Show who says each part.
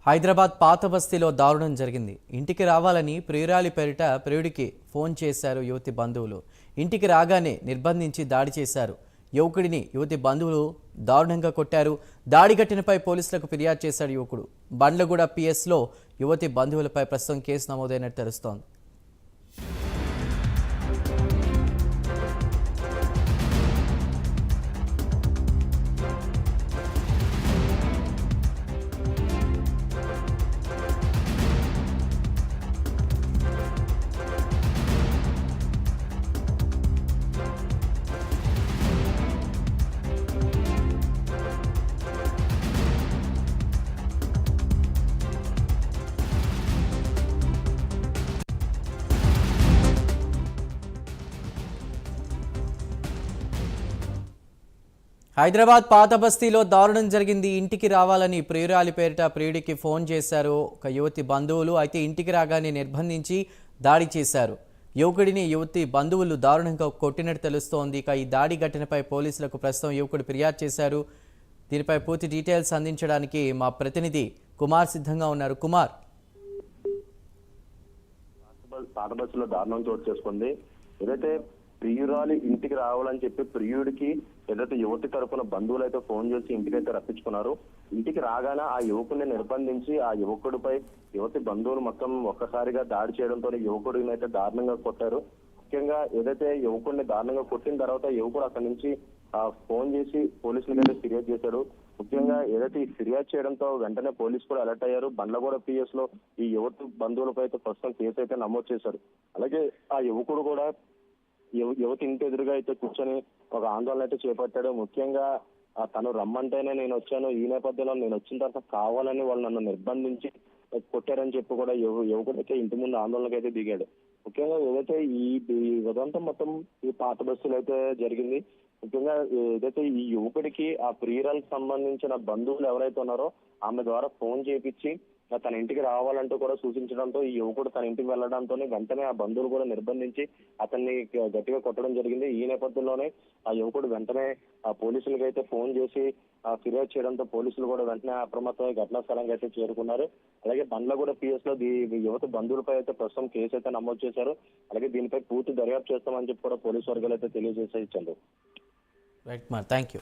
Speaker 1: హైదరాబాద్ పాత బస్తీలో దారుణం జరిగింది. ఇంటికి రావాలని ప్రియురాలి పేరిట ప్రియుడికి ఫోన్ చేశారు యువతి బంధువులు. ఇంటికి రాగానే నిర్బంధించి దాడి చేశారు. యువకుడిని యువతి బంధువులు దారుణంగా కొట్టారు. దాడి ఘటనపై పోలీసులకు ఫిర్యాదు చేశాడు యువకుడు. బండ్లగూడ పిఎస్లో యువతి బంధువులపై ప్రస్తుతం కేసు నమోదైనట్టు తెలుస్తోంది. హైదరాబాద్ పాత బస్తీలో దారుణం జరిగింది. ఇంటికి రావాలని ప్రియురాలి పేరిట ప్రియుడికి ఫోన్ చేశారు ఒక యువతి బంధువులు. అయితే ఇంటికి రాగానే నిర్బంధించి దాడి చేశారు. యువకుడిని యువతి బంధువులు దారుణంగా కొట్టినట్టు తెలుస్తోంది. ఇక ఈ దాడి ఘటనపై పోలీసులకు ప్రస్తుతం యువకుడు ఫిర్యాదు చేశారు. దీనిపై పూర్తి డీటెయిల్స్ అందించడానికి మా ప్రతినిధి కుమార్ సిద్ధంగా ఉన్నారు. కుమార్,
Speaker 2: పాత బస్సులో దారుణం చోటు చేసుకుంది. ఏదైతే ప్రియురాలి ఇంటికి రావాలని చెప్పి ప్రియుడికి ఏదైతే యువతి తరఫున బంధువులు అయితే ఫోన్ చేసి ఇంటికైతే రప్పించుకున్నారు. ఇంటికి రాగానే ఆ యువకుడిని నిర్బంధించి ఆ యువకుడిపై యువతి బంధువులు మొత్తం ఒక్కసారిగా దాడి చేయడంతో యువకుడిని అయితే దారుణంగా కొట్టారు. ముఖ్యంగా ఏదైతే యువకుడిని దారుణంగా కొట్టిన తర్వాత యువకుడు అక్కడి నుంచి ఫోన్ చేసి పోలీసులకు అయితే ఫిర్యాదు చేశాడు. ముఖ్యంగా ఏదైతే ఈ ఫిర్యాదు చేయడంతో వెంటనే పోలీసు కూడా అలర్ట్ అయ్యారు. బండ్లగూడ పిఎస్ లో ఈ యువతి బంధువులపై అయితే ప్రస్తుతం కేసు అయితే నమోదు చేశారు. అలాగే ఆ యువకుడు కూడా యువతి ఇంటి ఎదురుగా అయితే కూర్చొని ఒక ఆందోళన అయితే చేపట్టాడు. ముఖ్యంగా తను రమ్మంటేనే నేను వచ్చాను, ఈ నేపథ్యంలో నేను వచ్చిన తర్వాత కావాలని వాళ్ళు నన్ను నిర్బంధించి కొట్టారని చెప్పి కూడా యువకుడు అయితే ఇంటి ముందు ఆందోళనకు అయితే దిగాడు. ముఖ్యంగా ఏదైతే ఈ ఉదంతం మొత్తం ఈ పాత బస్సులు అయితే జరిగింది. ముఖ్యంగా ఏదైతే ఈ యువకుడికి ఆ ప్రియురాలకు సంబంధించిన బంధువులు ఎవరైతే ఉన్నారో ఆమె ద్వారా ఫోన్ చేపించి తన ఇంటికి రావాలంటూ కూడా సూచించడంతో ఈ యువకుడు తన ఇంటికి వెళ్లడంతో వెంటనే ఆ బంధువులు కూడా నిర్బంధించి అతన్ని గట్టిగా కొట్టడం జరిగింది. ఈ నేపథ్యంలోనే ఆ యువకుడు వెంటనే ఆ పోలీసులకు అయితే ఫోన్ చేసి ఫిర్యాదు చేయడంతో పోలీసులు కూడా వెంటనే అప్రమత్తమై ఘటనా స్థలానికి అయితే చేరుకున్నారు. అలాగే బండ్లగూడ పిఎస్ లో యువత బంధువులపై అయితే ప్రస్తుతం కేసు అయితే నమోదు చేశారు. అలాగే దీనిపై పూర్తి దర్యాప్తు చేస్తామని చెప్పి కూడా పోలీసు వర్గాలు అయితే తెలియజేసే ఇచ్చారు.
Speaker 1: Right, thank you.